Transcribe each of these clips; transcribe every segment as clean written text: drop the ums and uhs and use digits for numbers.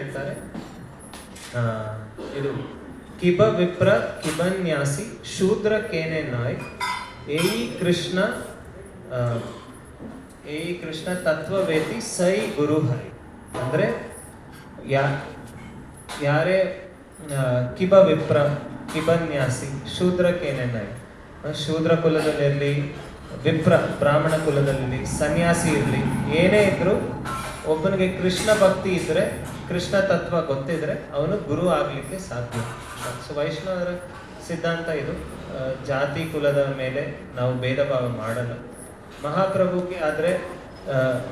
ಹೇಳ್ತಾರೆ, ಇದು ಕಿಬ ವಿಪ್ರ ಕಿಬನ್ಯಾಸಿ ಶೂದ್ರ ಕೇನೆ ನಾಯ್ ಏಯಿ ಕೃಷ್ಣ ತತ್ವವೇತಿ ಸೈ ಗುರು ಹರಿ. ಅಂದರೆ ಯಾರೇ ಕಿಬ ವಿಪ್ರ ಕಿಬನ್ಯಾಸಿ ಶೂದ್ರ ಕೇನೆ ನಾಯ್, ಶೂದ್ರ ಕುಲದಲ್ಲಿರಲಿ, ವಿಪ್ರ ಬ್ರಾಹ್ಮಣ ಕುಲದಲ್ಲಿ, ಸನ್ಯಾಸಿ ಇರಲಿ, ಏನೇ ಇದ್ರೂ ಒಬ್ಬನಿಗೆ ಕೃಷ್ಣ ಭಕ್ತಿ ಇದ್ದರೆ, ಕೃಷ್ಣ ತತ್ವ ಗೊತ್ತಿದ್ರೆ ಅವನು ಗುರು ಆಗಲಿಕ್ಕೆ ಸಾಧ್ಯ. ಸೊ ವೈಷ್ಣವರ ಸಿದ್ಧಾಂತ ಇದು. ಜಾತಿ ಕುಲದ ಮೇಲೆ ನಾವು ಭೇದ ಭಾವ ಮಾಡಲ್ಲ.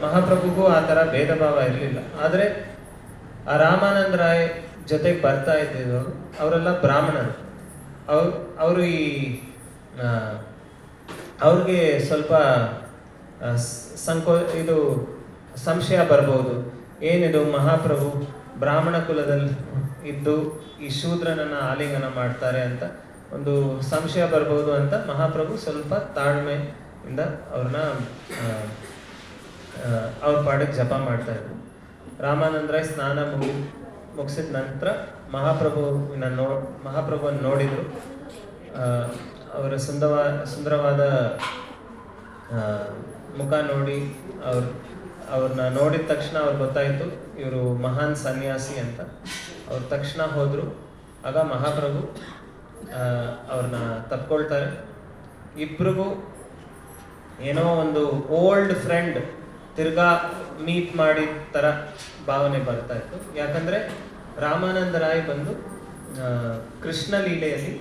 ಮಹಾಪ್ರಭುಗೂ ಆ ಥರ ಭೇದ ಭಾವ ಇರಲಿಲ್ಲ. ಆದರೆ ಆ ರಾಮಾನಂದ ರಾಯ್ ಜೊತೆಗೆ ಬರ್ತಾ ಇದ್ದಿದ್ದವರು ಅವರೆಲ್ಲ ಬ್ರಾಹ್ಮಣರು. ಅವರು ಅವ್ರಿಗೆ ಸ್ವಲ್ಪ ಸಂಶಯ ಬರ್ಬೋದು, ಏನಿದು ಮಹಾಪ್ರಭು ಬ್ರಾಹ್ಮಣ ಕುಲದಲ್ಲಿ ಇದ್ದು ಈ ಶೂದ್ರನನ್ನ ಆಲಿಂಗನ ಮಾಡ್ತಾರೆ ಅಂತ ಒಂದು ಸಂಶಯ ಬರ್ಬೋದು ಅಂತ ಮಹಾಪ್ರಭು ಸ್ವಲ್ಪ ತಾಳ್ಮೆಯಿಂದ ಅವ್ರನ್ನ ಅವ್ರ ಪಾಡಿಗೆ ಜಪ ಮಾಡ್ತಾ ಇದ್ರು. ರಾಮಾನಂದ ರಾಯ್ ಸ್ನಾನ ಮುಗಿಸಿದ ನಂತರ ಮಹಾಪ್ರಭುವನ್ನು ನೋಡಿದ್ರು. ಅವರ ಸುಂದರವಾದ ಮುಖ ನೋಡಿ ಅವ್ರನ್ನ ನೋಡಿದ ತಕ್ಷಣ ಅವ್ರಿಗೆ ಗೊತ್ತಾಯಿತು ಇವರು ಮಹಾನ್ ಸನ್ಯಾಸಿ ಅಂತ. ಅವ್ರ ತಕ್ಷಣ ಹೋದರು. ಆಗ ಮಹಾಪ್ರಭು ಅವ್ರನ್ನ ತಪ್ಕೊಳ್ತಾರೆ. ಇಬ್ರಿಗೂ ಏನೋ ಒಂದು ಓಲ್ಡ್ ಫ್ರೆಂಡ್ ತಿರ್ಗಾ ಮೀಟ್ ಮಾಡಿದ ಥರ ಭಾವನೆ ಬರ್ತಾ ಇತ್ತು. ಯಾಕಂದರೆ ರಾಮಾನಂದ ರಾಯ್ ಬಂದು ಕೃಷ್ಣ ಲೀಲೆಯಲ್ಲಿ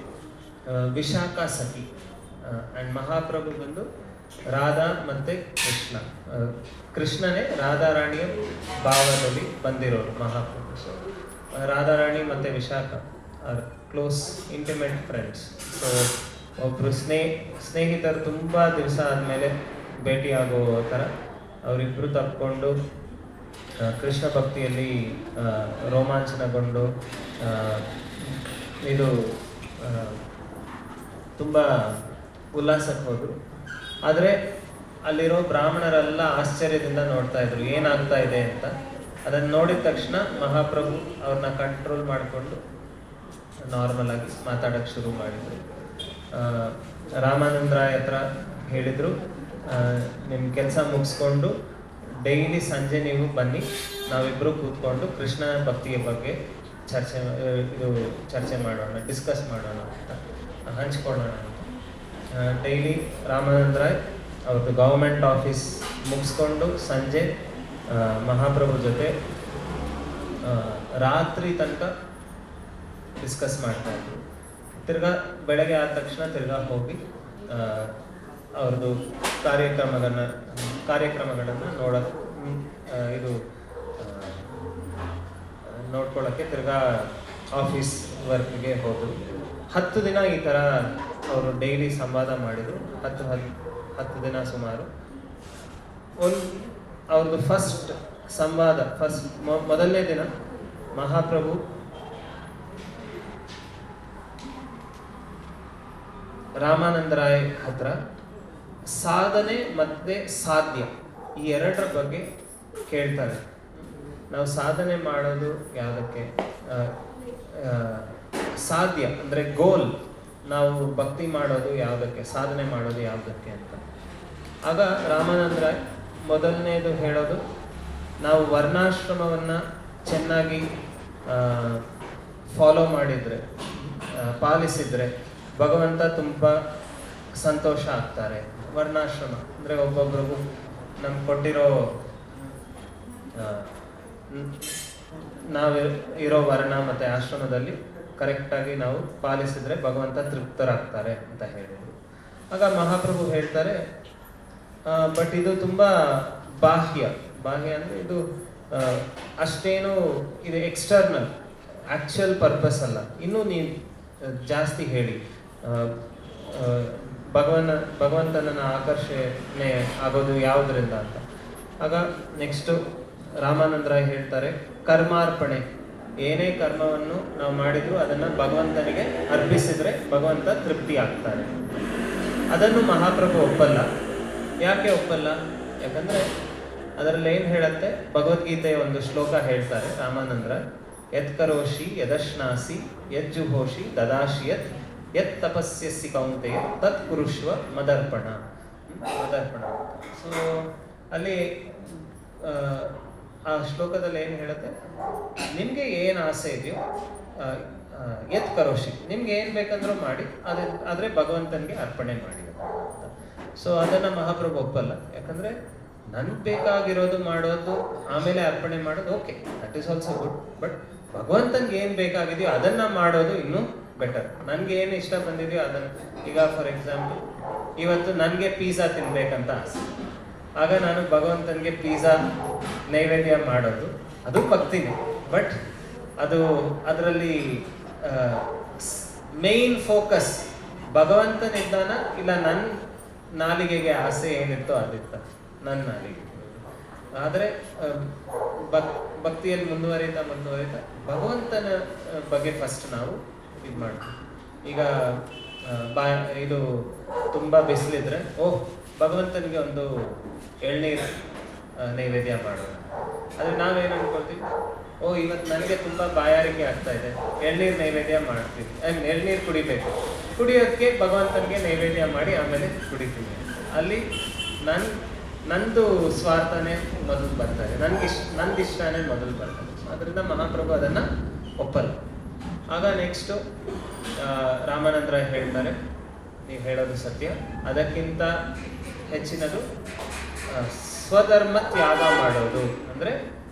ವಿಶಾಖ ಸಖಿ, ಆ್ಯಂಡ್ ಮಹಾಪ್ರಭು ಬಂದು ರಾಧಾ ಮತ್ತು ಕೃಷ್ಣನೇ ರಾಧಾರಾಣಿಯ ಭಾವದಲ್ಲಿ ಬಂದಿರೋರು ಮಹಾಪ್ರಭು. ಸೊ ರಾಧಾರಾಣಿ ಮತ್ತು Vishakha are close intimate friends. So ಒಬ್ಬರು ಸ್ನೇಹಿತರು ತುಂಬ ದಿವಸ ಆದಮೇಲೆ ಭೇಟಿಯಾಗೋ ಥರ ಅವರಿಬ್ಬರು ತಪ್ಪಿಕೊಂಡು ಕೃಷ್ಣ ಭಕ್ತಿಯಲ್ಲಿ ರೋಮಾಂಚನಗೊಂಡು ತುಂಬ ಉಲ್ಲಾಸಕ್ಕೆ ಹೋದರು. ಆದರೆ ಅಲ್ಲಿರೋ ಬ್ರಾಹ್ಮಣರೆಲ್ಲ ಆಶ್ಚರ್ಯದಿಂದ ನೋಡ್ತಾ ಇದ್ರು ಏನಾಗ್ತಾ ಇದೆ ಅಂತ. ಅದನ್ನು ನೋಡಿದ ತಕ್ಷಣ ಮಹಾಪ್ರಭು ಅವ್ರನ್ನ ಕಂಟ್ರೋಲ್ ಮಾಡಿಕೊಂಡು ನಾರ್ಮಲ್ ಆಗಿ ಮಾತಾಡೋಕ್ಕೆ ಶುರು ಮಾಡಿದರು. ರಾಮಾನಂದ ರಾಯ್ ಹತ್ರ ಹೇಳಿದರು, ನಿಮ್ಮ ಕೆಲಸ ಮುಗಿಸ್ಕೊಂಡು ಡೈಲಿ ಸಂಜೆ ನೀವು ಬನ್ನಿ, ನಾವಿಬ್ಬರು ಕೂತ್ಕೊಂಡು ಕೃಷ್ಣ ಭಕ್ತಿಯ ಬಗ್ಗೆ ಚರ್ಚೆ ಮಾಡೋಣ, ಡಿಸ್ಕಸ್ ಮಾಡೋಣ ಅಂತ, ಹಂಚ್ಕೊಳ್ಳೋಣ ಅಂತ. ಡೈಲಿ ರಾಮಾನಂದ ರಾಯ್ ಅವ್ರದ್ದು ಗೌರ್ಮೆಂಟ್ ಆಫೀಸ್ ಮುಗಿಸ್ಕೊಂಡು ಸಂಜೆ ಮಹಾಪ್ರಭು ಜೊತೆ ರಾತ್ರಿ ತನಕ ಡಿಸ್ಕಸ್ ಮಾಡ್ತಾಯಿದ್ರು. ತಿರ್ಗಾ ಬೆಳಗ್ಗೆ ಆದ ತಕ್ಷಣ ತಿರ್ಗಾ ಹೋಗಿ ಅವ್ರದ್ದು ಕಾರ್ಯಕ್ರಮಗಳನ್ನು ನೋಡ್ಕೊಳ್ಳೋಕ್ಕೆ ತಿರ್ಗಾ ಆಫೀಸ್ ವರ್ಕ್ಗೆ ಹೋದರು. 10 ದಿನ ಈ ಥರ ಅವರು ಡೈಲಿ ಸಂವಾದ ಮಾಡಿದರು. 10 ದಿನ ಸುಮಾರು. ಅವ್ರದ್ದು ಫಸ್ಟ್ ಸಂವಾದ, ಮೊದಲನೇ ದಿನ ಮಹಾಪ್ರಭು ರಾಮಾನಂದ ರಾಯ್ ಹತ್ರ ಸಾಧನೆ ಮತ್ತು ಸಾಧ್ಯ ಈ ಎರಡರ ಬಗ್ಗೆ ಕೇಳ್ತಾರೆ. ನಾವು ಸಾಧನೆ ಮಾಡೋದು ಯಾವುದಕ್ಕೆ, ಸಾಧ್ಯ ಅಂದರೆ ಗೋಲ್, ನಾವು ಭಕ್ತಿ ಮಾಡೋದು ಯಾವುದಕ್ಕೆ, ಸಾಧನೆ ಮಾಡೋದು ಯಾವುದಕ್ಕೆ ಅಂತ. ಆಗ ರಾಮಾನಂದ ರಾಯ್ ಮೊದಲನೇದು ಹೇಳೋದು, ನಾವು ವರ್ಣಾಶ್ರಮವನ್ನು ಚೆನ್ನಾಗಿ ಫಾಲೋ ಮಾಡಿದರೆ, ಪಾಲಿಸಿದರೆ ಭಗವಂತ ತುಂಬ ಸಂತೋಷ ಆಗ್ತಾರೆ. ವರ್ಣಾಶ್ರಮ ಅಂದರೆ ಒಬ್ಬೊಬ್ರಿಗೂ ನಮ್ಗೆ ಕೊಟ್ಟಿರೋ ನಾವು ಇರೋ ವರ್ಣ ಮತ್ತು ಆಶ್ರಮದಲ್ಲಿ ಕರೆಕ್ಟಾಗಿ ನಾವು ಪಾಲಿಸಿದರೆ ಭಗವಂತ ತೃಪ್ತರಾಗ್ತಾರೆ ಅಂತ ಹೇಳಿದರು. ಆಗ ಮಹಾಪ್ರಭು ಹೇಳ್ತಾರೆ, ಬಟ್ ಇದು ತುಂಬ ಬಾಹ್ಯ ಅಂದರೆ ಇದು ಅಷ್ಟೇನು ಇದು ಎಕ್ಸ್ಟರ್ನಲ್, ಆ್ಯಕ್ಚುಯಲ್ ಪರ್ಪಸ್ ಅಲ್ಲ. ಇನ್ನೂ ನೀವು ಜಾಸ್ತಿ ಹೇಳಿ ಭಗವಂತನನ್ನ ಆಕರ್ಷಣೆ ಆಗೋದು ಯಾವುದರಿಂದ ಅಂತ. ಆಗ ನೆಕ್ಸ್ಟು ರಾಮಾನಂದ ರಾಯ್ ಹೇಳ್ತಾರೆ, ಕರ್ಮಾರ್ಪಣೆ, ಏನೇ ಕರ್ಮವನ್ನು ನಾವು ಮಾಡಿದ್ರು ಅದನ್ನು ಭಗವಂತನಿಗೆ ಅರ್ಪಿಸಿದರೆ ಭಗವಂತ ತೃಪ್ತಿ ಆಗ್ತಾರೆ. ಅದನ್ನು ಮಹಾಪ್ರಭು ಒಪ್ಪಲ್ಲ. ಯಾಕೆ ಒಪ್ಪಲ್ಲ? ಯಾಕಂದರೆ ಅದರಲ್ಲಿ ಏನು ಹೇಳುತ್ತೆ, ಭಗವದ್ಗೀತೆಯ ಒಂದು ಶ್ಲೋಕ ಹೇಳ್ತಾರೆ ರಾಮಾನಂದ ರಾಯ್, ಯತ್ ಕರೋಷಿ ಯದಶ್ನಾಸಿ ಯಜ್ಜುಹೋಷಿ ದದಾಶಿ ಯತ್ ತಪಸ್ಯಸಿ ಕೌಂತೆಯ ತತ್ ಕುರುಷ್ವ ಮದರ್ಪಣ. ಮದರ್ಪಣ. ಸೊ ಅಲ್ಲಿ ಆ ಶ್ಲೋಕದಲ್ಲಿ ಏನು ಹೇಳುತ್ತೆ, ನಿಮಗೆ ಏನು ಆಸೆ ಇದೆಯೋ ಯತ್ ಕರೋಷಿ, ನಿಮ್ಗೆ ಏನು ಬೇಕಂದ್ರೂ ಮಾಡಿ, ಆದರೆ ಭಗವಂತನಿಗೆ ಅರ್ಪಣೆ ಮಾಡಿ. ಸೊ ಅದನ್ನು ಮಹಾಪ್ರಭು ಒಪ್ಪಲ್ಲ. ಯಾಕಂದರೆ ನನ್ಗೆ ಬೇಕಾಗಿರೋದು ಮಾಡೋದು ಆಮೇಲೆ ಅರ್ಪಣೆ ಮಾಡೋದು okay, that is also good. But ಭಗವಂತನಿಗೆ ಏನು ಬೇಕಾಗಿದೆಯೋ ಅದನ್ನು ಮಾಡೋದು ಇನ್ನೂ ಬೆಟರ್. ನನಗೆ ಏನು ಇಷ್ಟ ಬಂದಿದೆಯೋ ಅದನ್ನು, ಈಗ ಫಾರ್ ಎಕ್ಸಾಂಪಲ್ ಇವತ್ತು ನನಗೆ ಪಿಜ್ಜಾ ತಿನ್ಬೇಕಂತ ಆಸೆ, ಆಗ ನಾನು ಭಗವಂತನಿಗೆ ಪಿಜ್ಜಾ ನೈವೇದ್ಯ ಮಾಡೋದು ಅದು ಭಕ್ತಿನೇ. ಬಟ್ ಅದು ಅದರಲ್ಲಿ ಮೇನ್ ಫೋಕಸ್ ಭಗವಂತನಿದ್ದಾನ ಇಲ್ಲ ನನ್ನ ನಾಲಿಗೆಗೆ ಆಸೆ ಏನಿತ್ತೋ ಅದಿತ್ತ, ನನ್ನ ನಾಲಿಗೆ. ಆದರೆ ಭಕ್ತಿಯಲ್ಲಿ ಮುಂದುವರಿತಾ ಭಗವಂತನ ಬಗ್ಗೆ ಫಸ್ಟ್ ನಾವು ಇದು ಮಾಡ್ತೀವಿ. ಈಗ ಇದು ತುಂಬ ಬಿಸಿಲಿದ್ರೆ ಭಗವಂತನಿಗೆ ಒಂದು ಎಳ್ನೀರು ನೈವೇದ್ಯ ಮಾಡೋಣ. ಆದರೆ ನಾವೇನು ಅನ್ಕೊಳ್ತೀವಿ, ಇವತ್ತು ನನಗೆ ತುಂಬ ಬಾಯಾರಿಕೆ ಆಗ್ತಾ ಇದೆ, ಎಳ್ನೀರು ನೈವೇದ್ಯ ಮಾಡ್ತೀವಿ. ಎಳ್ನೀರು ಕುಡಿಯೋದಕ್ಕೆ ಭಗವಂತನಿಗೆ ನೈವೇದ್ಯ ಮಾಡಿ ಆಮೇಲೆ ಕುಡಿತೀವಿ. ಅಲ್ಲಿ ನಂದು ಸ್ವಾರ್ಥನೇ ಮೊದಲು ಬರ್ತಾರೆ, ನಂದು ಇಷ್ಟನೇ ಮೊದಲು ಬರ್ತಾರೆ. ಅದರಿಂದ ಮಹಾಪ್ರಭು ಅದನ್ನು ಒಪ್ಪಲ್ಲ. ಆಗ ನೆಕ್ಸ್ಟು ರಾಮಾನಂದ್ರ ಹೇಳ್ತಾರೆ, ನೀವು ಹೇಳೋದು ಸತ್ಯ, ಅದಕ್ಕಿಂತ ಹೆಚ್ಚಿನದು ಸ್ವಧರ್ಮ ತ್ಯಾಗ ಮಾಡೋದು. ಅಂದರೆ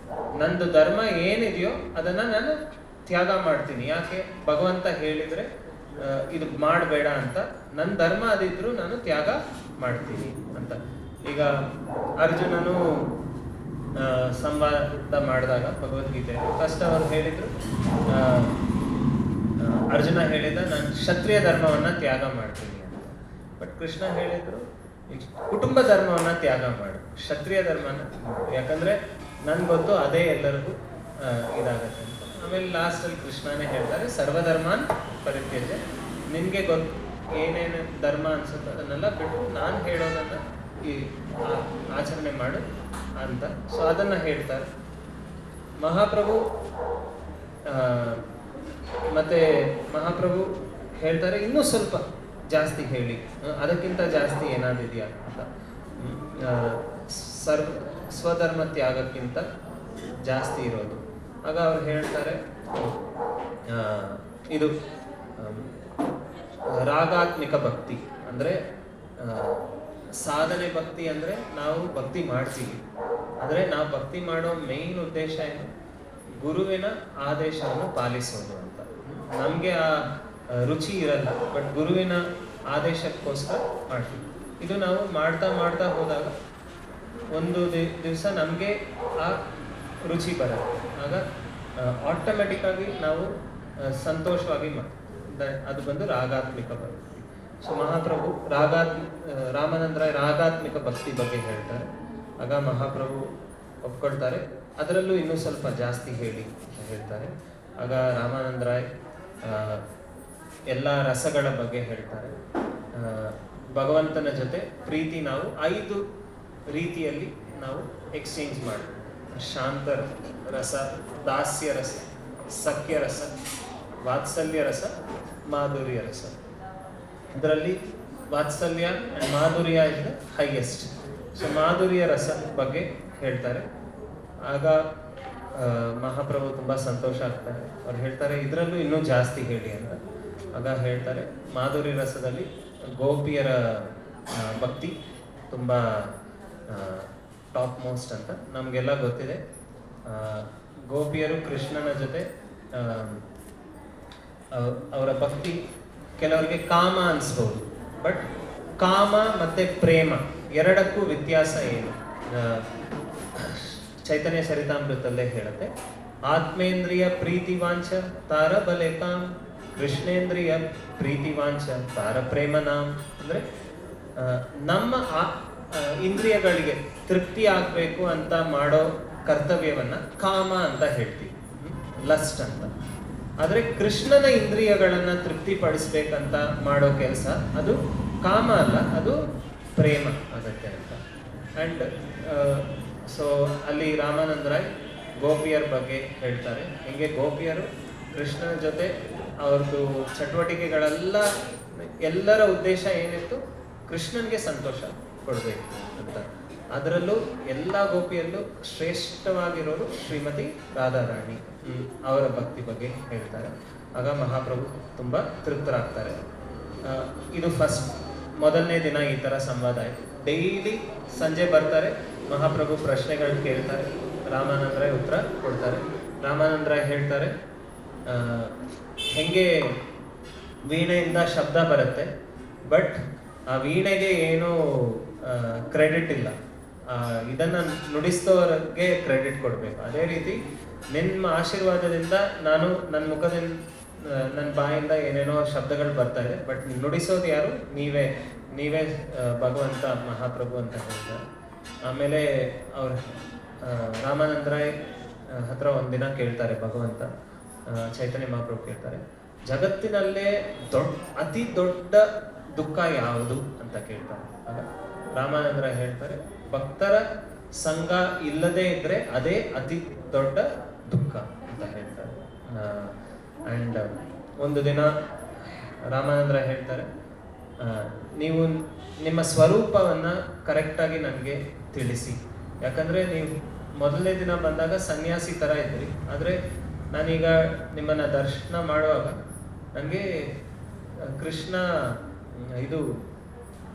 ನಂದು ಧರ್ಮ ಏನಿದೆಯೋ ಅದನ್ನು ನಾನು ತ್ಯಾಗ ಮಾಡ್ತೀನಿ. ಯಾಕೆ? ಭಗವಂತ ಹೇಳಿದರೆ ಇದು ಮಾಡಬೇಡ ಅಂತ. ನನ್ನ ಧರ್ಮ ಅದಿದ್ರು ನಾನು ತ್ಯಾಗ ಮಾಡ್ತೀನಿ ಅಂತ. ಈಗ ಅರ್ಜುನನು ಸಂವಾದ ಮಾಡಿದಾಗ ಭಗವದ್ಗೀತೆ ಫಸ್ಟ್ ಅವರು ಹೇಳಿದರು, ಅರ್ಜುನ ಹೇಳಿದ ನಾನು ಕ್ಷತ್ರಿಯ ಧರ್ಮವನ್ನು ತ್ಯಾಗ ಮಾಡ್ತೀನಿ ಅಂತ. ಬಟ್ ಕೃಷ್ಣ ಹೇಳಿದರು ಕುಟುಂಬ ಧರ್ಮವನ್ನು ತ್ಯಾಗ ಮಾಡು, ಕ್ಷತ್ರಿಯ ಧರ್ಮನ. ಯಾಕಂದರೆ ನನ್ಗೆ ಗೊತ್ತು ಅದೇ ಎಲ್ಲರಿಗೂ ಇದಾಗತ್ತೆ ಅಂತ. ಆಮೇಲೆ ಲಾಸ್ಟಲ್ಲಿ ಕೃಷ್ಣನೇ ಹೇಳ್ತಾರೆ ಸರ್ವಧರ್ಮಾನ್ ಪರಿತ್ಯಜ್ಯ, ನಿನಗೆ ಗೊತ್ತು ಏನೇನು ಧರ್ಮ ಅನ್ಸುತ್ತೋ ಅದನ್ನೆಲ್ಲ ಬಿಟ್ಟು ನಾನು ಹೇಳೋದನ್ನು ಈ ಆಚರಣೆ ಮಾಡು ಅಂತ. ಸೊ ಅದನ್ನು ಹೇಳ್ತಾರೆ ಮಹಾಪ್ರಭು. ಮತ್ತೆ ಮಹಾಪ್ರಭು ಹೇಳ್ತಾರೆ ಇನ್ನೂ ಸ್ವಲ್ಪ ಜಾಸ್ತಿ ಹೇಳಿ, ಅದಕ್ಕಿಂತ ಜಾಸ್ತಿ ಏನಾದಿದೆಯಾ ಅಂತ. ಸ್ವಧರ್ಮ ತ್ಯಾಗಕ್ಕಿಂತ ಜಾಸ್ತಿ ಇರೋದು. ಆಗ ಅವ್ರು ಹೇಳ್ತಾರೆ ಇದು ರಾಗಾತ್ಮಿಕ ಭಕ್ತಿ ಅಂದರೆ ಸಾಧನೆ ಭಕ್ತಿ. ಅಂದರೆ ನಾವು ಭಕ್ತಿ ಮಾಡ್ತೀವಿ, ಆದರೆ ನಾವು ಭಕ್ತಿ ಮಾಡೋ ಮೇನ್ ಉದ್ದೇಶ ಏನು? ಗುರುವಿನ ಆದೇಶವನ್ನು ಪಾಲಿಸೋದು ಅಂತ. ನಮಗೆ ಆ ರುಚಿ ಇರಲ್ಲ, ಬಟ್ ಗುರುವಿನ ಆದೇಶಕ್ಕೋಸ್ಕರ ಮಾಡ್ತೀವಿ. ಇದು ನಾವು ಮಾಡ್ತಾ ಹೋದಾಗ ಒಂದು ದಿವಸ ನಮಗೆ ಆ ರುಚಿ ಬರುತ್ತೆ. ಆಗ ಆಟೋಮೆಟಿಕ್ಕಾಗಿ ನಾವು ಸಂತೋಷವಾಗಿ ಅದು ಬಂದು ರಾಗಾತ್ಮಿಕ ಭಕ್ತಿ. ಸೊ ಮಹಾಪ್ರಭು ರಾಮಾನಂದ್ರ ರಾಗಾತ್ಮಿಕ ಭಕ್ತಿ ಬಗ್ಗೆ ಹೇಳ್ತಾರೆ. ಆಗ ಮಹಾಪ್ರಭು ಒಪ್ಕೊಳ್ತಾರೆ, ಅದರಲ್ಲೂ ಇನ್ನೂ ಸ್ವಲ್ಪ ಜಾಸ್ತಿ ಹೇಳಿ ಹೇಳ್ತಾರೆ. ಆಗ ರಾಮಾನಂದರಾಯ್ ಎಲ್ಲ ರಸಗಳ ಬಗ್ಗೆ ಹೇಳ್ತಾರೆ. ಭಗವಂತನ ಜೊತೆ ಪ್ರೀತಿ ನಾವು 5 ರೀತಿಯಲ್ಲಿ ನಾವು ಎಕ್ಸ್ಚೇಂಜ್ ಮಾಡಿ, ಶಾಂತ ರಸ, ದಾಸ್ಯ ರಸ, ಸಖ್ಯ ರಸ, ವಾತ್ಸಲ್ಯ ರಸ, ಮಾಧುರ್ಯ ರಸ. ಇದರಲ್ಲಿ ವಾತ್ಸಲ್ಯ ಆ್ಯಂಡ್ ಮಾಧುರ್ಯ ಇಸ್ ದ ಹೈಯೆಸ್ಟ್. ಸೊ ಮಾಧುರ್ಯ ರಸ ಬಗ್ಗೆ ಹೇಳ್ತಾರೆ. ಆಗ ಮಹಾಪ್ರಭು ತುಂಬ ಸಂತೋಷ ಆಗ್ತಾರೆ. ಅವ್ರು ಹೇಳ್ತಾರೆ ಇದರಲ್ಲೂ ಇನ್ನೂ ಜಾಸ್ತಿ ಹೇಳಿ ಅಂತ. ಆಗ ಹೇಳ್ತಾರೆ ಮಾಧುರ್ಯ ರಸದಲ್ಲಿ ಗೋಪಿಯರ ಭಕ್ತಿ ತುಂಬ ಟಾಪ್ ಮೋಸ್ಟ್ ಅಂತ. ನಮಗೆಲ್ಲ ಗೊತ್ತಿದೆ, ಗೋಪಿಯರು ಕೃಷ್ಣನ ಜೊತೆ ಅವರ ಭಕ್ತಿ ಕೆಲವರಿಗೆ ಕಾಮ ಅನಿಸ್ಬೋದು. ಬಟ್ ಕಾಮ ಮತ್ತು ಪ್ರೇಮ ಎರಡಕ್ಕೂ ವ್ಯತ್ಯಾಸ ಏನು? ಚೈತನ್ಯ ಚರಿತಾಮೃತಲ್ಲೇ ಹೇಳುತ್ತೆ, ಆತ್ಮೇಂದ್ರಿಯ ಪ್ರೀತಿವಾಂಚ ತಾರ ಬಲೆ ಕಾಮ್, ಕೃಷ್ಣೇಂದ್ರಿಯ ಪ್ರೀತಿವಾಂಚ ತಾರ ಪ್ರೇಮ ನಾಮ್. ಅಂದರೆ ನಮ್ಮ ಇಂದ್ರಿಯಗಳಿಗೆ ತೃಪ್ತಿ ಆಗಬೇಕು ಅಂತ ಮಾಡೋ ಕರ್ತವ್ಯವನ್ನು ಕಾಮ ಅಂತ ಹೇಳ್ತೀವಿ, ಲಸ್ಟ್ ಅಂತ. ಆದರೆ ಕೃಷ್ಣನ ಇಂದ್ರಿಯಗಳನ್ನು ತೃಪ್ತಿಪಡಿಸ್ಬೇಕಂತ ಮಾಡೋ ಕೆಲಸ ಅದು ಕಾಮ ಅಲ್ಲ, ಅದು ಪ್ರೇಮ ಆಗುತ್ತೆ ಅಂತ. ಆ್ಯಂಡ್ ಸೊ ಅಲ್ಲಿ ರಾಮಾನಂದರಾಯ್ ಗೋಪಿಯರ ಬಗ್ಗೆ ಹೇಳ್ತಾರೆ. ಹಿಂಗೆ ಗೋಪಿಯರು ಕೃಷ್ಣನ ಜೊತೆ ಅವ್ರದ್ದು ಚಟುವಟಿಕೆಗಳೆಲ್ಲ ಎಲ್ಲರ ಉದ್ದೇಶ ಏನಿತ್ತು, ಕೃಷ್ಣನ್ಗೆ ಸಂತೋಷ ಕೊಡಬೇಕು ಅಂತ. ಅದರಲ್ಲೂ ಎಲ್ಲ ಗೋಪಿಯಲ್ಲೂ ಶ್ರೇಷ್ಠವಾಗಿರೋರು ಶ್ರೀಮತಿ ರಾಧಾರಾಣಿ, ಅವರ ಭಕ್ತಿ ಬಗ್ಗೆ ಹೇಳ್ತಾರೆ. ಆಗ ಮಹಾಪ್ರಭು ತುಂಬ ತೃಪ್ತರಾಗ್ತಾರೆ. ಇದು ಮೊದಲನೇ ದಿನ ಈ ಥರ ಸಂವಾದ ಆಯಿತು. ಡೈಲಿ ಸಂಜೆ ಬರ್ತಾರೆ, ಮಹಾಪ್ರಭು ಪ್ರಶ್ನೆಗಳು ಕೇಳ್ತಾರೆ, ರಾಮಾನಂದರಾಯ್ ಉತ್ತರ ಕೊಡ್ತಾರೆ. ರಾಮಾನಂದರಾಯ್ ಹೇಳ್ತಾರೆ, ಹೆಂಗೆ ವೀಣೆಯಿಂದ ಶಬ್ದ ಬರುತ್ತೆ, ಬಟ್ ಆ ವೀಣೆಗೆ ಏನು ಕ್ರೆಡಿಟ್ ಇಲ್ಲ, ಇದನ್ನು ನುಡಿಸ್ತೋರಿಗೆ ಕ್ರೆಡಿಟ್ ಕೊಡಬೇಕು. ಅದೇ ರೀತಿ ನಿಮ್ಮ ಆಶೀರ್ವಾದದಿಂದ ನಾನು ನನ್ನ ಮುಖದಿಂದ ನನ್ನ ಬಾಯಿಂದ ಏನೇನೋ ಶಬ್ದಗಳು ಬರ್ತಾ ಇದೆ, ಬಟ್ ನುಡಿಸೋದು ಯಾರು? ನೀವೇ ಭಗವಂತ ಮಹಾಪ್ರಭು ಅಂತ ಹೇಳ್ತಾರೆ. ಆಮೇಲೆ ಅವ್ರು ರಾಮಾನಂದರಾಯ್ ಹತ್ರ ಒಂದಿನ ಕೇಳ್ತಾರೆ ಭಗವಂತ, ಚೈತನ್ಯ ಮಹಾಪ್ರಭು ಕೇಳ್ತಾರೆ, ಜಗತ್ತಿನಲ್ಲೇ ಅತಿ ದೊಡ್ಡ ದುಃಖ ಯಾವುದು ಅಂತ ಕೇಳ್ತಾರೆ. ಆಗ ರಾಮಾನಂದರಾಯ್ ಹೇಳ್ತಾರೆ, ಭಕ್ತರ ಸಂಘ ಇಲ್ಲದೆ ಇದ್ರೆ ಅದೇ ಅತಿ ದೊಡ್ಡ ದುಃಖ ಅಂತ ಹೇಳ್ತಾರೆ. ಆ್ಯಂಡ್ ಒಂದು ದಿನ ರಾಮಾನಂದರಾಯ್ ಹೇಳ್ತಾರೆ, ನೀವು ನಿಮ್ಮ ಸ್ವರೂಪವನ್ನು ಕರೆಕ್ಟಾಗಿ ನನಗೆ ತಿಳಿಸಿ, ಯಾಕಂದರೆ ನೀವು ಮೊದಲನೇ ದಿನ ಬಂದಾಗ ಸನ್ಯಾಸಿ ಥರ ಇದ್ರಿ, ಆದರೆ ನಾನೀಗ ನಿಮ್ಮನ್ನು ದರ್ಶನ ಮಾಡುವಾಗ ನನಗೆ ಕೃಷ್ಣ ಇದು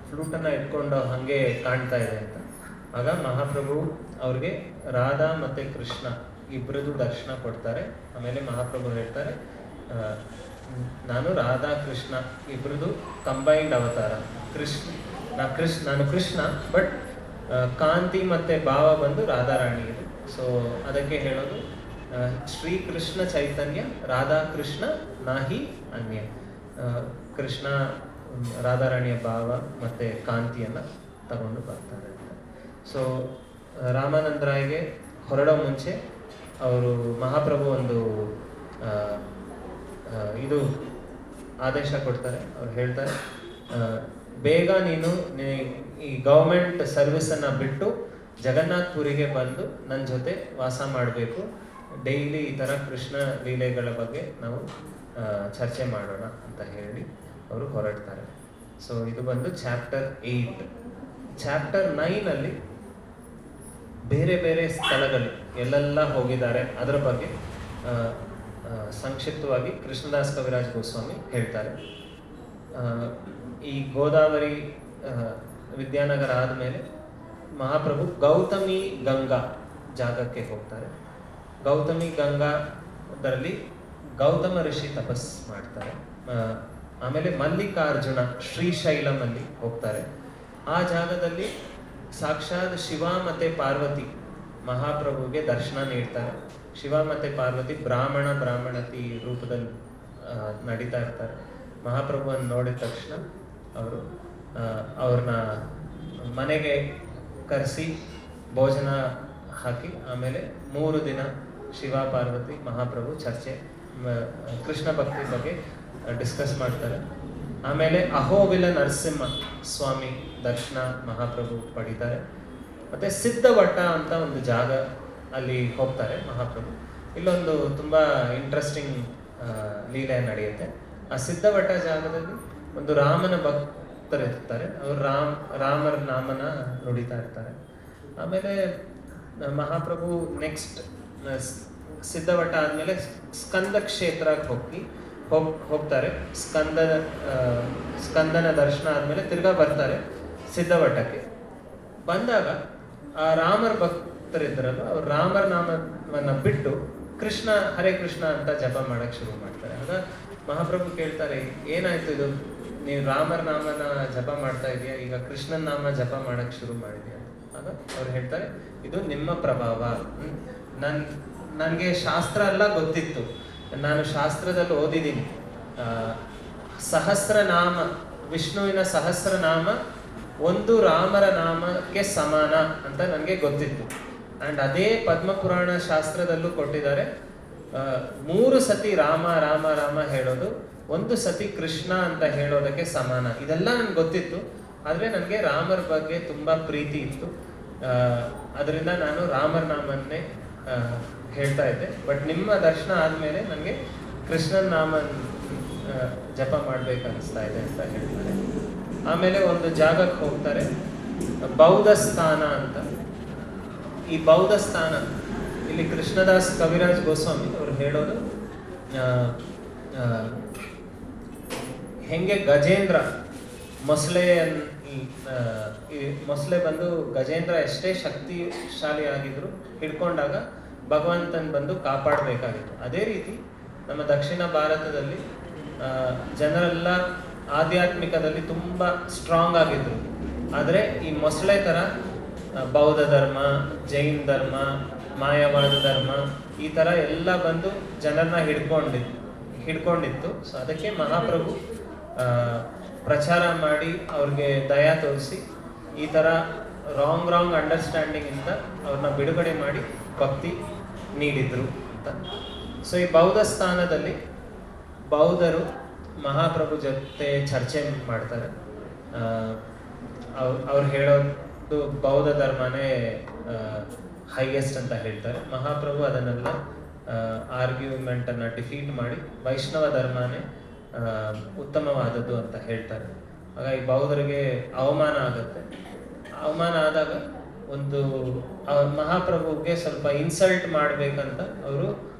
ಫ್ಲೂಟನ್ನು ಇಟ್ಕೊಂಡು ಹಾಗೆ ಕಾಣ್ತಾ ಇದೆ ಅಂತ. ಆಗ ಮಹಾಪ್ರಭು ಅವ್ರಿಗೆ ರಾಧಾ ಮತ್ತು ಕೃಷ್ಣ ಇಬ್ಬರದು ದರ್ಶನ ಕೊಡ್ತಾರೆ. ಆಮೇಲೆ ಮಹಾಪ್ರಭು ಹೇಳ್ತಾರೆ, ನಾನು ರಾಧಾ ಕೃಷ್ಣ ಇಬ್ಬರದು ಕಂಬೈನ್ಡ್ ಅವತಾರ. ನಾನು ಕೃಷ್ಣ, ಬಟ್ ಕಾಂತಿ ಮತ್ತು ಭಾವ ಬಂದು ರಾಧಾರಾಣಿ ಇದು. ಸೊ ಅದಕ್ಕೆ ಹೇಳೋದು ಶ್ರೀಕೃಷ್ಣ ಚೈತನ್ಯ ರಾಧಾ ಕೃಷ್ಣ ನಾಹಿ ಅನ್ಯ. ಕೃಷ್ಣ ರಾಧಾರಾಣಿಯ ಭಾವ ಮತ್ತು ಕಾಂತಿಯನ್ನು ತಗೊಂಡು ಬರ್ತಾರೆ ಅಂತ. ಸೊ ರಾಮಾನಂದರಾಯ್ಗೆ ಹೊರಡೋ ಮುಂಚೆ ಅವರು ಮಹಾಪ್ರಭು ಒಂದು ಇದು ಆದೇಶ ಕೊಡ್ತಾರೆ. ಅವ್ರು ಹೇಳ್ತಾರೆ, ಬೇಗ ನೀನು ಈ ಗೌರ್ಮೆಂಟ್ ಸರ್ವಿಸನ್ನು ಬಿಟ್ಟು ಜಗನ್ನಾಥ್ಪುರಿಗೆ ಬಂದು ನನ್ನ ಜೊತೆ ವಾಸ ಮಾಡಬೇಕು. ಡೈಲಿ ಈ ಥರ ಕೃಷ್ಣ ಲೀಲೆಗಳ ಬಗ್ಗೆ ನಾವು ಚರ್ಚೆ ಮಾಡೋಣ ಅಂತ ಹೇಳಿ ಅವರು ಹೊರಡ್ತಾರೆ. ಸೊ ಇದು ಬಂದು ಚಾಪ್ಟರ್ 8. ಚಾಪ್ಟರ್ 9ಅಲ್ಲಿ ಬೇರೆ ಬೇರೆ ಸ್ಥಳಗಳು ಎಲ್ಲೆಲ್ಲ ಹೋಗಿದ್ದಾರೆ ಅದರ ಬಗ್ಗೆ ಸಂಕ್ಷಿಪ್ತವಾಗಿ ಕೃಷ್ಣದಾಸ್ ಕವಿರಾಜ್ ಗೋಸ್ವಾಮಿ ಹೇಳ್ತಾರೆ. ಈ ಗೋದಾವರಿ ವಿದ್ಯಾನಗರ ಆದಮೇಲೆ ಮಹಾಪ್ರಭು ಗೌತಮಿ ಗಂಗಾ ಜಾಗಕ್ಕೆ ಹೋಗ್ತಾರೆ. ಗೌತಮಿ ಗಂಗಾದರಲ್ಲಿ ಗೌತಮ ಋಷಿ ತಪಸ್ ಮಾಡ್ತಾರೆ. ಆಮೇಲೆ ಮಲ್ಲಿಕಾರ್ಜುನ ಶ್ರೀಶೈಲಮಲ್ಲಿ ಹೋಗ್ತಾರೆ. ಆ ಜಾಗದಲ್ಲಿ ಸಾಕ್ಷಾತ್ ಶಿವ ಮತ್ತು ಪಾರ್ವತಿ ಮಹಾಪ್ರಭುಗೆ ದರ್ಶನ ನೀಡ್ತಾರೆ. ಶಿವ ಮತ್ತು ಪಾರ್ವತಿ ಬ್ರಾಹ್ಮಣತಿ ರೂಪದಲ್ಲಿ ನಡೀತಾ ಇರ್ತಾರೆ. ಮಹಾಪ್ರಭುವನ್ನು ನೋಡಿದ ತಕ್ಷಣ ಅವರು ಅವ್ರನ್ನ ಮನೆಗೆ ಕರೆಸಿ ಭೋಜನ ಹಾಕಿ ಆಮೇಲೆ 3 ದಿನ ಶಿವ ಪಾರ್ವತಿ ಮಹಾಪ್ರಭು ಚರ್ಚೆ ಕೃಷ್ಣ ಭಕ್ತಿ ಬಗ್ಗೆ ಡಿಸ್ಕಸ್ ಮಾಡ್ತಾರೆ. ಆಮೇಲೆ ಅಹೋಬಿಲ ನರಸಿಂಹ ಸ್ವಾಮಿ ದರ್ಶನ ಮಹಾಪ್ರಭು ಪಡಿತಾರೆ. ಮತ್ತು ಸಿದ್ಧವಟ ಅಂತ ಒಂದು ಜಾಗ ಅಲ್ಲಿ ಹೋಗ್ತಾರೆ ಮಹಾಪ್ರಭು. ಇಲ್ಲೊಂದು ತುಂಬ ಇಂಟ್ರೆಸ್ಟಿಂಗ್ ಲೀಲೆ ನಡೆಯುತ್ತೆ. ಆ ಸಿದ್ಧವಟ ಜಾಗದಲ್ಲಿ ಒಂದು ರಾಮನ ಭಕ್ತರಿರ್ತಾರೆ. ಅವರು ರಾಮರ ನಾಮನ ನುಡಿತಾ ಇರ್ತಾರೆ. ಆಮೇಲೆ ಮಹಾಪ್ರಭು ನೆಕ್ಸ್ಟ್ ಸಿದ್ಧವಟ ಆದಮೇಲೆ ಸ್ಕಂದ ಕ್ಷೇತ್ರಕ್ಕೆ ಹೋಗ್ತಾರೆ. ಸ್ಕಂದನ ದರ್ಶನ ಆದಮೇಲೆ ತಿರ್ಗಾ ಬರ್ತಾರೆ ಸಿದ್ಧವಟಕ್ಕೆ. ಬಂದಾಗ ಆ ರಾಮರ ಭಕ್ತರಿದ್ದರಲ್ಲ, ಅವ್ರು ರಾಮರ ನಾಮವನ್ನು ಬಿಟ್ಟು ಕೃಷ್ಣ ಹರೇ ಕೃಷ್ಣ ಅಂತ ಜಪ ಮಾಡಕ್ಕೆ ಶುರು ಮಾಡ್ತಾರೆ. ಆಗ ಮಹಾಪ್ರಭು ಕೇಳ್ತಾರೆ, ಏನಾಯ್ತು ಇದು, ನೀವು ರಾಮರ ನಾಮನ ಜಪ ಮಾಡ್ತಾ ಇದೆಯಾ, ಈಗ ಕೃಷ್ಣನ ನಾಮ ಜಪ ಮಾಡಕ್ಕೆ ಶುರು ಮಾಡಿದ್ಯಾ ಅಂತ. ಆಗ ಅವ್ರು ಹೇಳ್ತಾರೆ, ಇದು ನಿಮ್ಮ ಪ್ರಭಾವ. ನನಗೆ ಶಾಸ್ತ್ರ ಎಲ್ಲ ಗೊತ್ತಿತ್ತು, ನಾನು ಶಾಸ್ತ್ರದಲ್ಲಿ ಓದಿದ್ದೀನಿ, ಸಹಸ್ರನಾಮ ವಿಷ್ಣುವಿನ ಸಹಸ್ರನಾಮ ಒಂದು ರಾಮರ ನಾಮಕ್ಕೆ ಸಮಾನ ಅಂತ ನನಗೆ ಗೊತ್ತಿತ್ತು. ಆ್ಯಂಡ್ ಅದೇ ಪದ್ಮಪುರಾಣ ಶಾಸ್ತ್ರದಲ್ಲೂ ಕೊಟ್ಟಿದ್ದಾರೆ, 3 ಸತಿ ರಾಮ ರಾಮ ರಾಮ ಹೇಳೋದು 1 ಸತಿ ಕೃಷ್ಣ ಅಂತ ಹೇಳೋದಕ್ಕೆ ಸಮಾನ. ಇದೆಲ್ಲ ನನಗೆ ಗೊತ್ತಿತ್ತು, ಆದರೆ ನನಗೆ ರಾಮರ ಬಗ್ಗೆ ತುಂಬ ಪ್ರೀತಿ ಇತ್ತು. ಅದರಿಂದ ನಾನು ರಾಮರ ನಾಮನ್ನೇ ಹೇಳ್ತಾ ಇದ್ದೆ, ಬಟ್ ನಿಮ್ಮ ದರ್ಶನ ಆದಮೇಲೆ ನನಗೆ ಕೃಷ್ಣನ ನಾಮ ಜಪ ಮಾಡ್ಬೇಕನ್ನಿಸ್ತಾ ಇದೆ ಅಂತ ಹೇಳ್ತಾರೆ. ಆಮೇಲೆ ಒಂದು ಜಾಗಕ್ಕೆ ಹೋಗ್ತಾರೆ, ಬೌದ್ಧ ಸ್ಥಾನ ಅಂತ. ಈ ಬೌದ್ಧ ಸ್ಥಾನ ಇಲ್ಲಿ ಕೃಷ್ಣದಾಸ್ ಕವಿರಾಜ್ ಗೋಸ್ವಾಮಿ ಅವರು ಹೇಳೋದು, ಹೆಂಗೆ ಗಜೇಂದ್ರ ಮೊಸಳೆ ಮೊಸಳೆ ಬಂದು ಗಜೇಂದ್ರ ಎಷ್ಟೇ ಶಕ್ತಿಶಾಲಿ ಆಗಿದ್ರು ಹಿಡ್ಕೊಂಡಾಗ ಭಗವಂತನ್ ಬಂದು ಕಾಪಾಡಬೇಕಾಗಿತ್ತು. ಅದೇ ರೀತಿ ನಮ್ಮ ದಕ್ಷಿಣ ಭಾರತದಲ್ಲಿ ಜನರೆಲ್ಲ ಆಧ್ಯಾತ್ಮಿಕದಲ್ಲಿ ತುಂಬ ಸ್ಟ್ರಾಂಗ್ ಆಗಿದ್ರು. ಆದರೆ ಈ ಮೊಸಳೆ ಥರ ಬೌದ್ಧ ಧರ್ಮ, ಜೈನ್ ಧರ್ಮ, ಮಾಯವಾದ ಧರ್ಮ ಈ ಥರ ಎಲ್ಲ ಬಂದು ಜನರನ್ನ ಹಿಡ್ಕೊಂಡಿತ್ತು. ಸೊ ಅದಕ್ಕೆ ಮಹಾಪ್ರಭು ಪ್ರಚಾರ ಮಾಡಿ ಅವ್ರಿಗೆ ದಯಾ ತೋರಿಸಿ ಈ ಥರ ರಾಂಗ್ ಅಂಡರ್ಸ್ಟ್ಯಾಂಡಿಂಗಿಂದ ಅವ್ರನ್ನ ಬಿಡುಗಡೆ ಮಾಡಿ ಭಕ್ತಿ ನೀಡಿದ್ರು ಅಂತ. ಸೊ ಈ ಬೌದ್ಧ ಸ್ಥಾನದಲ್ಲಿ ಬೌದ್ಧರು ಮಹಾಪ್ರಭು ಜೊತೆ ಚರ್ಚೆ ಮಾಡ್ತಾರೆ. ಅವ್ರು ಹೇಳೋದು ಬೌದ್ಧ ಧರ್ಮನೇ ಹೈಯೆಸ್ಟ್ ಅಂತ ಹೇಳ್ತಾರೆ. ಮಹಾಪ್ರಭು ಅದನ್ನೆಲ್ಲ ಆರ್ಗ್ಯುಮೆಂಟನ್ನು ಡಿಫೀಟ್ ಮಾಡಿ ವೈಷ್ಣವ ಧರ್ಮನೇ ಉತ್ತಮವಾದದ್ದು ಅಂತ ಹೇಳ್ತಾರೆ. ಹಾಗಾಗಿ ಬೌದ್ಧರಿಗೆ ಅವಮಾನ ಆಗುತ್ತೆ. ಅವಮಾನ ಆದಾಗ ಒಂದು ಮಹಾಪ್ರಭುಗೆ ಸ್ವಲ್ಪ ಇನ್ಸಲ್ಟ್ ಮಾಡಬೇಕಂತ ಅವರು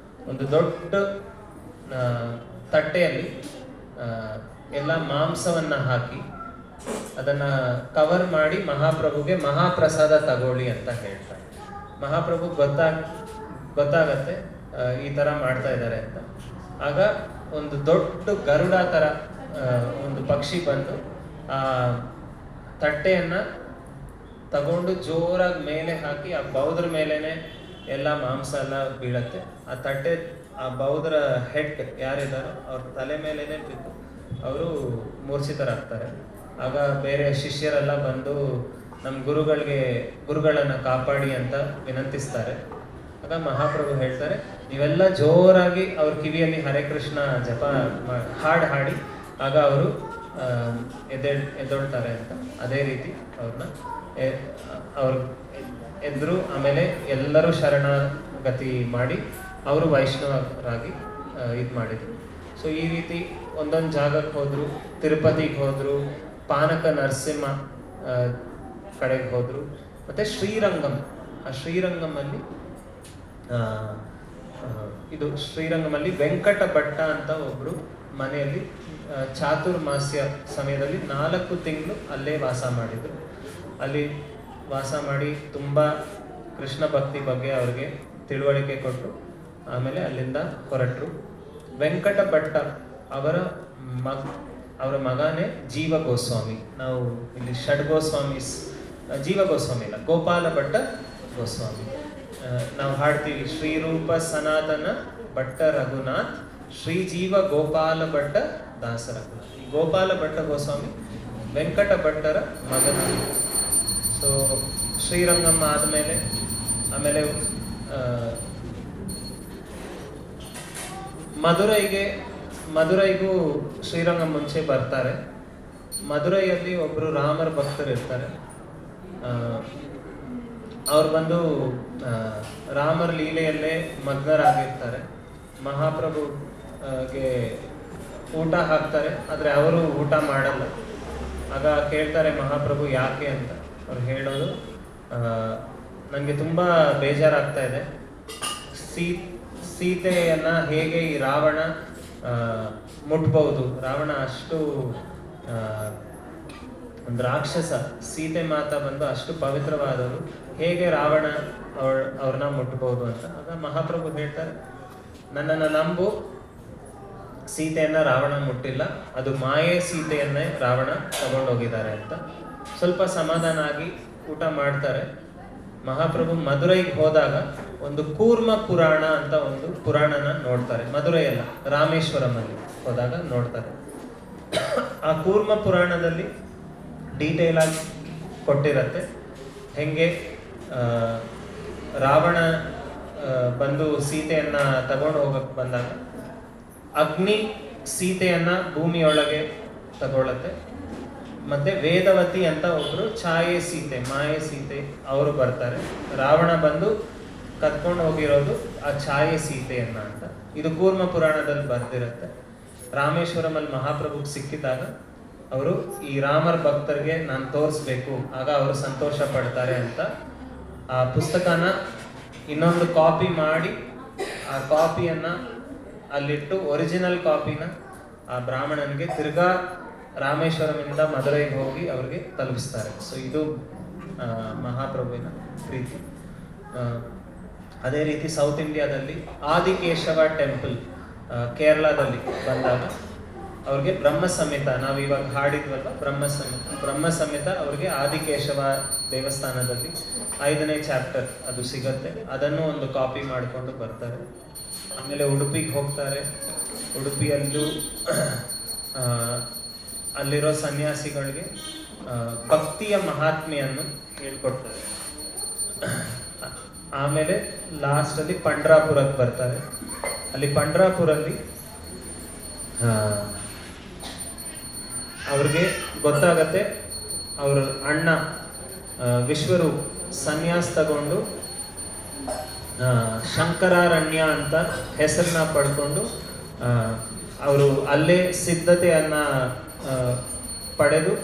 ಒಂದು ದೊಡ್ಡ ತಟ್ಟೆಯಲ್ಲಿ ಎಲ್ಲ ಮಾಂಸವನ್ನು ಹಾಕಿ ಅದನ್ನು ಕವರ್ ಮಾಡಿ ಮಹಾಪ್ರಭುಗೆ ಮಹಾಪ್ರಸಾದ ತಗೊಳ್ಳಿ ಅಂತ ಹೇಳ್ತಾರೆ. ಮಹಾಪ್ರಭು ಗೊತ್ತಾಗತ್ತೆ ಈ ಥರ ಮಾಡ್ತಾ ಇದ್ದಾರೆ ಅಂತ. ಆಗ ಒಂದು ದೊಡ್ಡ ಗರುಡ ಥರ ಒಂದು ಪಕ್ಷಿ ಬಂದು ಆ ತಟ್ಟೆಯನ್ನು ತಗೊಂಡು ಜೋರಾಗಿ ಮೇಲೆ ಹಾಕಿ ಆ ಬೌದ್ಧರ ಮೇಲೇನೆ ಎಲ್ಲ ಮಾಂಸ ಎಲ್ಲ ಬೀಳತ್ತೆ. ಆ ತಟ್ಟೆ ಆ ಬೌದ್ಧರ ಹೆಡ್ ಯಾರಿದ್ದಾರೋ ಅವ್ರ ತಲೆ ಮೇಲೇನೆ ಬಿದ್ದು ಅವರು ಮೂರ್ಛಿತರಾಗ್ತಾರೆ. ಆಗ ಬೇರೆ ಶಿಷ್ಯರೆಲ್ಲ ಬಂದು ನಮ್ಮ ಗುರುಗಳನ್ನು ಕಾಪಾಡಿ ಅಂತ ವಿನಂತಿಸ್ತಾರೆ. ಆಗ ಮಹಾಪ್ರಭು ಹೇಳ್ತಾರೆ, ನೀವೆಲ್ಲ ಜೋರಾಗಿ ಅವ್ರ ಕಿವಿಯಲ್ಲಿ ಹರೇ ಕೃಷ್ಣ ಜಪ ಹಾಡಿ ಆಗ ಅವರು ಎದ್ದೊಳ್ತಾರೆ ಅಂತ. ಅದೇ ರೀತಿ ಅವ್ರು ಎದ್ರು. ಆಮೇಲೆ ಎಲ್ಲರೂ ಶರಣಾಗತಿ ಮಾಡಿ ಅವರು ವೈಷ್ಣವರಾಗಿ ಇದು ಮಾಡಿದರು. ಸೊ ಈ ರೀತಿ ಒಂದೊಂದು ಜಾಗಕ್ಕೆ ಹೋದರು. ತಿರುಪತಿಗೆ ಹೋದರು, ಪಾನಕ ನರಸಿಂಹ ಕಡೆಗೆ ಹೋದರು, ಮತ್ತು ಶ್ರೀರಂಗಂ. ಆ ಶ್ರೀರಂಗಮಲ್ಲಿ ಶ್ರೀರಂಗಮಲ್ಲಿ ವೆಂಕಟ ಭಟ್ಟ ಅಂತ ಒಬ್ಬರು ಮನೆಯಲ್ಲಿ ಚಾತುರ್ಮಾಸ್ಯ ಸಮಯದಲ್ಲಿ 4 ತಿಂಗಳು ಅಲ್ಲೇ ವಾಸ ಮಾಡಿದರು. ಅಲ್ಲಿ ವಾಸ ಮಾಡಿ ತುಂಬ ಕೃಷ್ಣ ಭಕ್ತಿ ಬಗ್ಗೆ ಅವ್ರಿಗೆ ತಿಳುವಳಿಕೆ ಕೊಟ್ಟು ಆಮೇಲೆ ಅಲ್ಲಿಂದ ಹೊರಟರು. ವೆಂಕಟ ಭಟ್ಟ ಅವರ ಮಗನೇ ಜೀವ ಗೋಸ್ವಾಮಿ. ನಾವು ಇಲ್ಲಿ ಜೀವ ಗೋಸ್ವಾಮಿ ಇಲ್ಲ, ಗೋಪಾಲ ಭಟ್ಟ ಗೋಸ್ವಾಮಿ. ನಾವು ಹಾಡ್ತೀವಿ, ಶ್ರೀರೂಪ ಸನಾತನ ಭಟ್ಟ ರಘುನಾಥ್, ಶ್ರೀ ಜೀವ ಗೋಪಾಲ ಭಟ್ಟ ದಾಸ ರಘುನಾಥ್. ಈ ಗೋಪಾಲ ಭಟ್ಟ ಗೋಸ್ವಾಮಿ ವೆಂಕಟ ಭಟ್ಟರ ಮಗನ. ಸೊ ಶ್ರೀರಂಗಮ್ಮ ಆದಮೇಲೆ ಆಮೇಲೆ ಮಧುರೈಗೂ ಶ್ರೀರಂಗಂ ಮುಂಚೆ ಬರ್ತಾರೆ. ಮಧುರೈಯಲ್ಲಿ ಒಬ್ಬರು ರಾಮರ ಭಕ್ತರು ಇರ್ತಾರೆ. ಅವ್ರು ಬಂದು ರಾಮರ ಲೀಲೆಯಲ್ಲೇ ಮಗ್ನರಾಗಿರ್ತಾರೆ. ಮಹಾಪ್ರಭುಗೆ ಊಟ ಹಾಕ್ತಾರೆ, ಆದರೆ ಅವರು ಊಟ ಮಾಡಲ್ಲ. ಆಗ ಕೇಳ್ತಾರೆ ಮಹಾಪ್ರಭು ಯಾಕೆ ಅಂತ. ಅವ್ರು ಹೇಳೋದು, ನನಗೆ ತುಂಬ ಬೇಜಾರಾಗ್ತಾ ಇದೆ. ಸೀತೆಯನ್ನು ಹೇಗೆ ಈ ರಾವಣ ಮುಟ್ಬಹುದು? ರಾವಣ ಅಷ್ಟು ಒಂದು ರಾಕ್ಷಸ, ಸೀತೆ ಮಾತಾ ಬಂದು ಅಷ್ಟು ಪವಿತ್ರವಾದವರು, ಹೇಗೆ ರಾವಣ ಅವ್ರನ್ನ ಮುಟ್ಬಹುದು ಅಂತ. ಆಗ ಮಹಾಪ್ರಭು ಹೇಳ್ತಾರೆ, ನನ್ನನ್ನು ನಂಬು, ಸೀತೆಯನ್ನು ರಾವಣ ಮುಟ್ಟಿಲ್ಲ, ಅದು ಮಾಯೆ ಸೀತೆಯನ್ನೇ ರಾವಣ ತಗೊಂಡೋಗಿದ್ದಾರೆ ಅಂತ. ಸ್ವಲ್ಪ ಸಮಾಧಾನ ಆಗಿ ಊಟ ಮಾಡ್ತಾರೆ. ಮಹಾಪ್ರಭು ಮಧುರೈಗೆ ಹೋದಾಗ ಒಂದು ಕೂರ್ಮ ಪುರಾಣ ಅಂತ ಒಂದು ಪುರಾಣನ ನೋಡ್ತಾರೆ. ಮಧುರೈಯಲ್ಲ, ರಾಮೇಶ್ವರಮಲ್ಲಿ ಹೋದಾಗ ನೋಡ್ತಾರೆ. ಆ ಕೂರ್ಮ ಪುರಾಣದಲ್ಲಿ ಡೀಟೇಲ್ ಆಗಿ ಕೊಟ್ಟಿರತ್ತೆ, ಹೆಂಗೆ ರಾವಣ ಬಂದು ಸೀತೆಯನ್ನ ತಗೊಂಡು ಹೋಗಕ್ಕೆ ಬಂದಾಗ ಅಗ್ನಿ ಸೀತೆಯನ್ನ ಭೂಮಿಯೊಳಗೆ ತಗೊಳ್ಳತ್ತೆ. ಮತ್ತೆ ವೇದವತಿ ಅಂತ ಒಬ್ರು ಮಾಯೆ ಸೀತೆ ಅವರು ಬರ್ತಾರೆ. ರಾವಣ ಬಂದು ಕತ್ಕೊಂಡು ಹೋಗಿರೋದು ಆ ಛಾಯೆ ಸೀತೆಯನ್ನ ಅಂತ. ಇದು ಕೂರ್ಮ ಪುರಾಣದಲ್ಲಿ ಬರ್ದಿರುತ್ತೆ. ರಾಮೇಶ್ವರಮಲ್ಲಿ ಮಹಾಪ್ರಭುಗೆ ಸಿಕ್ಕಿದಾಗ ಅವರು ಈ ರಾಮರ ಭಕ್ತರಿಗೆ ನಾನು ತೋರಿಸ್ಬೇಕು, ಆಗ ಅವರು ಸಂತೋಷ ಪಡ್ತಾರೆ ಅಂತ ಆ ಪುಸ್ತಕನ ಇನ್ನೊಂದು ಕಾಪಿ ಮಾಡಿ ಆ ಕಾಪಿಯನ್ನ ಅಲ್ಲಿಟ್ಟು ಒರಿಜಿನಲ್ ಕಾಪಿನ ಆ ಬ್ರಾಹ್ಮಣನಿಗೆ ತಿರ್ಗಾ ರಾಮೇಶ್ವರಮಿಂದ ಮದುರೈಗೆ ಹೋಗಿ ಅವ್ರಿಗೆ ತಲುಪಿಸ್ತಾರೆ. ಸೊ ಇದು ಮಹಾಪ್ರಭುವಿನ ಪ್ರೀತಿ. ಅದೇ ರೀತಿ ಸೌತ್ ಇಂಡಿಯಾದಲ್ಲಿ ಆದಿಕೇಶವ ಟೆಂಪಲ್ ಕೇರಳದಲ್ಲಿ ಬಂದಾಗ ಅವ್ರಿಗೆ ಬ್ರಹ್ಮ ಸಮೇತ, ನಾವು ಇವಾಗ ಹಾಡಿದ್ವಲ್ಲ ಬ್ರಹ್ಮ ಸಮೇತ ಅವ್ರಿಗೆ ಆದಿಕೇಶವ ದೇವಸ್ಥಾನದಲ್ಲಿ 5ನೇ ಚಾಪ್ಟರ್ ಅದು ಸಿಗತ್ತೆ. ಅದನ್ನು ಒಂದು ಕಾಪಿ ಮಾಡಿಕೊಂಡು ಬರ್ತಾರೆ. ಆಮೇಲೆ ಉಡುಪಿಗೆ ಹೋಗ್ತಾರೆ. ಉಡುಪಿಯಲ್ಲೂ ಅಲ್ಲಿರೋ ಸನ್ಯಾಸಿಗಳಿಗೆ ಭಕ್ತಿಯ ಮಹಾತ್ಮೆಯನ್ನು ಹೇಳ್ಕೊಡ್ತಾರೆ. ಆಮೇಲೆ ಲಾಸ್ಟಲ್ಲಿ ಪಂಡ್ರಾಪುರಕ್ಕೆ ಬರ್ತಾರೆ. ಅಲ್ಲಿ ಪಂಡ್ರಾಪುರಲ್ಲಿ ಅವ್ರಿಗೆ ಗೊತ್ತಾಗತ್ತೆ ಅವ್ರ ಅಣ್ಣ ವಿಶ್ವರೂಪ್ ಸನ್ಯಾಸ ತಗೊಂಡು ಶಂಕರಾರಣ್ಯ ಅಂತ ಹೆಸರನ್ನ ಪಡ್ಕೊಂಡು ಅವರು ಅಲ್ಲೇ ಸಿದ್ಧತೆಯನ್ನ ಪಡೆದು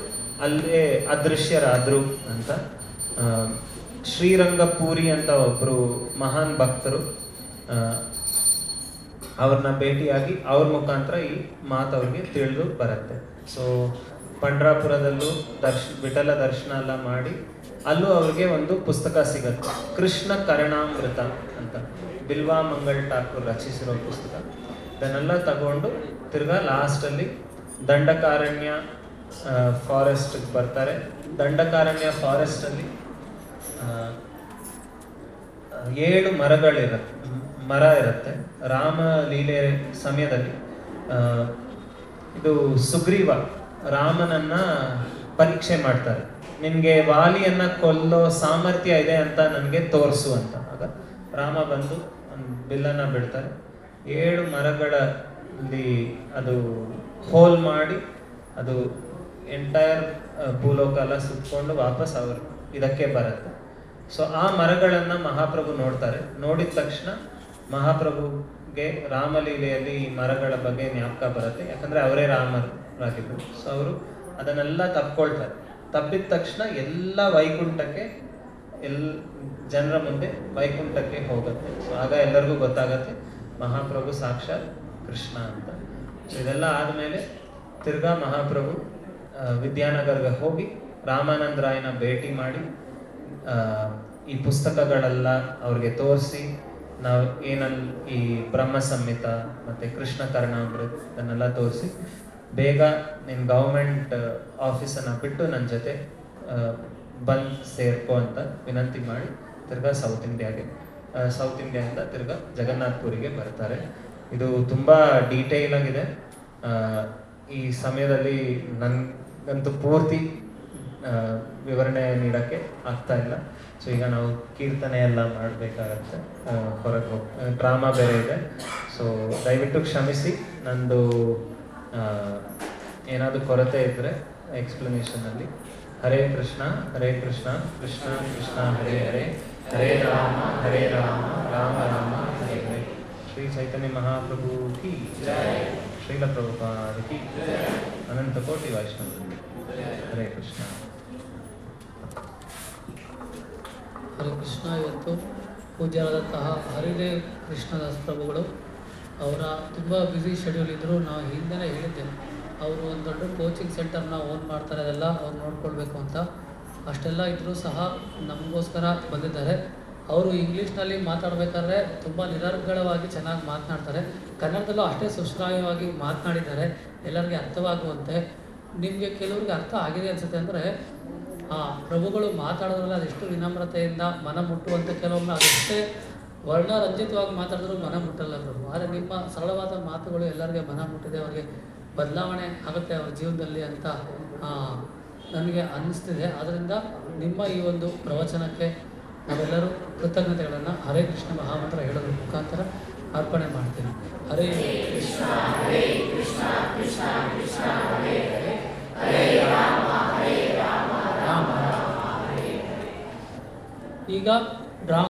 ಅಲ್ಲೇ ಅದೃಶ್ಯರಾದ್ರು ಅಂತ. ಶ್ರೀರಂಗಪೂರಿ ಅಂತ ಒಬ್ಬರು ಮಹಾನ್ ಭಕ್ತರು ಅವ್ರನ್ನ ಭೇಟಿಯಾಗಿ ಅವ್ರ ಮುಖಾಂತರ ಈ ಮಾತು ಅವ್ರಿಗೆ ತಿಳಿದು ಬರುತ್ತೆ. ಸೊ ಪಂಡ್ರಾಪುರದಲ್ಲೂ ವಿಠಲ ದರ್ಶನ ಎಲ್ಲ ಮಾಡಿ ಅಲ್ಲೂ ಅವ್ರಿಗೆ ಒಂದು ಪುಸ್ತಕ ಸಿಗತ್ತೆ, ಕೃಷ್ಣ ಕರ್ಣಾಮೃತ ಅಂತ, ಬಿಲ್ವಾ ಮಂಗಳ್ ಠಾಕೂರ್ ರಚಿಸಿರೋ ಪುಸ್ತಕ. ಇದನ್ನೆಲ್ಲ ತಗೊಂಡು ತಿರ್ಗಾ ಲಾಸ್ಟಲ್ಲಿ ದಂಡಕಾರಣ್ಯ ಫಾರೆಸ್ಟ್ಗೆ ಬರ್ತಾರೆ. ದಂಡಕಾರಣ್ಯ ಫಾರೆಸ್ಟಲ್ಲಿ 7 ಮರ ಇರುತ್ತೆ. ರಾಮ ಲೀಲೆ ಸಮಯದಲ್ಲಿ ಇದು ಸುಗ್ರೀವ ರಾಮನನ್ನ ಪರೀಕ್ಷೆ ಮಾಡ್ತಾರೆ. ನಿನ್ಗೆ ವಾಲಿಯನ್ನ ಕೊಲ್ಲೋ ಸಾಮರ್ಥ್ಯ ಇದೆ ಅಂತ ನನಗೆ ತೋರಿಸು ಅಂತ. ಆಗ ರಾಮ ಬಂದು ಒಂದು ಬಿಲ್ಲನ್ನ ಬಿಡ್ತಾರೆ. 7 ಮರಗಳಲ್ಲಿ ಅದು ಹೋಲ್ ಮಾಡಿ ಅದು ಎಂಟೈರ್ ಭೂಲೋಕ ಎಲ್ಲ ಸುತ್ಕೊಂಡು ವಾಪಸ್ ಅವರು ಇದಕ್ಕೆ ಬರುತ್ತೆ. ಸೊ ಆ ಮರಗಳನ್ನ ಮಹಾಪ್ರಭು ನೋಡ್ತಾರೆ. ನೋಡಿದ ತಕ್ಷಣ ಮಹಾಪ್ರಭುಗೆ ರಾಮಲೀಲೆಯಲ್ಲಿ ಈ ಮರಗಳ ಬಗ್ಗೆ ಜ್ಞಾಪಕ ಬರುತ್ತೆ, ಯಾಕಂದ್ರೆ ಅವರೇ ರಾಮರಾಗಿದ್ರು. ಸೊ ಅವರು ಅದನ್ನೆಲ್ಲ ತಪ್ಕೊಳ್ತಾರೆ. ತಪ್ಪಿದ ತಕ್ಷಣ ಎಲ್ಲ ವೈಕುಂಠಕ್ಕೆ ಜನರ ಮುಂದೆ ವೈಕುಂಠಕ್ಕೆ ಹೋಗುತ್ತೆ. ಸೊ ಆಗ ಎಲ್ಲರಿಗೂ ಗೊತ್ತಾಗತ್ತೆ ಮಹಾಪ್ರಭು ಸಾಕ್ಷಾತ್ ಕೃಷ್ಣ ಅಂತ. ಸೊ ಇದೆಲ್ಲ ಆದಮೇಲೆ ತಿರ್ಗಾ ಮಹಾಪ್ರಭು ವಿದ್ಯಾನಗರ್ಗೆ ಹೋಗಿ ರಾಮಾನಂದ ರಾಯನ ಭೇಟಿ ಮಾಡಿ ಈ ಪುಸ್ತಕಗಳೆಲ್ಲ ಅವ್ರಿಗೆ ತೋರಿಸಿ, ನಾವು ಈ ಬ್ರಹ್ಮ ಸಂಹಿತ ಮತ್ತು ಕೃಷ್ಣ ಕರ್ಣಾಮೃತ ಅದನ್ನೆಲ್ಲ ತೋರಿಸಿ, ಬೇಗ ನಿನ್ನ ಗೌರ್ಮೆಂಟ್ ಆಫೀಸನ್ನು ಬಿಟ್ಟು ನನ್ನ ಜೊತೆ ಬಂದು ಸೇರ್ಕೋ ಅಂತ ವಿನಂತಿ ಮಾಡಿ ತಿರ್ಗಾ ಸೌತ್ ಇಂಡಿಯಾದಿಂದ ತಿರ್ಗಾ ಜಗನ್ನಾಥ್ಪುರಿಗೆ ಬರ್ತಾರೆ. ಇದು ತುಂಬ ಡೀಟೇಲ್ ಆಗಿದೆ. ಈ ಸಮಯದಲ್ಲಿ ನನಗಂತೂ ಪೂರ್ತಿ ವಿವರಣೆ ನೀಡೋಕ್ಕೆ ಆಗ್ತಾ ಇಲ್ಲ. ಸೊ ಈಗ ನಾವು ಕೀರ್ತನೆ ಎಲ್ಲ ಮಾಡಬೇಕಾಗತ್ತೆ, ಹೊರಗೆ ಡ್ರಾಮಾ ಬೇರೆ ಇದೆ. ಸೊ ದಯವಿಟ್ಟು ಕ್ಷಮಿಸಿ, ನಂದು ಏನಾದರೂ ಕೊರತೆ ಇದ್ದರೆ ಎಕ್ಸ್ಪ್ಲನೇಷನಲ್ಲಿ. ಹರೇ ಕೃಷ್ಣ ಕೃಷ್ಣ ಕೃಷ್ಣ ಹರೇ ಹರೇ, ಹರೇ ರಾಮ ರಾಮ ರಾಮ ಹರೇ ಹರೇ. ಶ್ರೀ ಚೈತನ್ಯ ಮಹಾಪ್ರಭು ಕಿ ಜಯ, ಶ್ರೀಲ ಪ್ರಭುಪಾದ ಕಿ ಜಯ, ಅನಂತ ಕೋಟಿ ವೈಷ್ಣವ. ಹರೇ ಕೃಷ್ಣ. ಹರೇ ಕೃಷ್ಣ. ಇವತ್ತು ಪೂಜ್ಯರಾದಂತಹ ಹರಿದೇವ್ ಕೃಷ್ಣದಾಸ್ ಪ್ರಭುಗಳು ಅವರ ತುಂಬ ಬ್ಯುಸಿ ಶೆಡ್ಯೂಲ್ ಇದ್ದರು. ನಾವು ಹಿಂದೆನೇ ಹೇಳಿದ್ದೆ, ಅವರು ಒಂದು ದೊಡ್ಡ ಕೋಚಿಂಗ್ ಸೆಂಟರ್ನ ಓನ್ ಮಾಡ್ತಾರೆ, ಅದೆಲ್ಲ ಅವ್ರು ನೋಡ್ಕೊಳ್ಬೇಕು ಅಂತ. ಅಷ್ಟೆಲ್ಲ ಇದ್ದರೂ ಸಹ ನಮಗೋಸ್ಕರ ಬಂದಿದ್ದಾರೆ. ಅವರು ಇಂಗ್ಲೀಷ್ನಲ್ಲಿ ಮಾತಾಡಬೇಕಾದ್ರೆ ತುಂಬ ನಿರರ್ಗಳವಾಗಿ ಚೆನ್ನಾಗಿ ಮಾತನಾಡ್ತಾರೆ. ಕನ್ನಡದಲ್ಲೂ ಅಷ್ಟೇ ಸುಶ್ರಾವ್ಯವಾಗಿ ಮಾತನಾಡಿದ್ದಾರೆ, ಎಲ್ಲರಿಗೆ ಅರ್ಥವಾಗುವಂತೆ. ನಿಮಗೆ ಕೆಲವ್ರಿಗೆ ಅರ್ಥ ಆಗಿದೆ ಅನಿಸುತ್ತೆ. ಅಂದರೆ ಪ್ರಭುಗಳು ಮಾತಾಡೋದ್ರಲ್ಲ ಅದೆಷ್ಟು ವಿನಮ್ರತೆಯಿಂದ ಮನ ಮುಟ್ಟುವಂಥ, ಕೆಲವೊಮ್ಮೆ ಅದೆಷ್ಟೇ ವರ್ಣರಂಜಿತವಾಗಿ ಮಾತಾಡಿದ್ರು ಮನ ಮುಟ್ಟಲ್ಲ ಪ್ರಭು. ಆದರೆ ನಿಮ್ಮ ಸರಳವಾದ ಮಾತುಗಳು ಎಲ್ಲರಿಗೆ ಮನ ಮುಟ್ಟಿದೆ, ಅವರಿಗೆ ಬದಲಾವಣೆ ಆಗುತ್ತೆ ಅವ್ರ ಜೀವನದಲ್ಲಿ ಅಂತ ನನಗೆ ಅನ್ನಿಸ್ತಿದೆ. ಆದ್ದರಿಂದ ನಿಮ್ಮ ಈ ಒಂದು ಪ್ರವಚನಕ್ಕೆ ನಾವೆಲ್ಲರೂ ಕೃತಜ್ಞತೆಗಳನ್ನು ಹರೇ ಕೃಷ್ಣ ಮಹಾಮಂತ್ರ ಹೇಳೋದ್ರ ಮುಖಾಂತರ ಅರ್ಪಣೆ ಮಾಡ್ತೀನಿ. ಹರೇ ಕೃಷ್ಣ ಹರೇ ಕೃಷ್ಣ ಕೃಷ್ಣ ಕೃಷ್ಣ ಹರೇ ಹರೇ, ಹರೇ ರಾಮ ರಾಮ ರಾಮ ಹರೇ. ಈಗ ಡ್ರಾಮಾ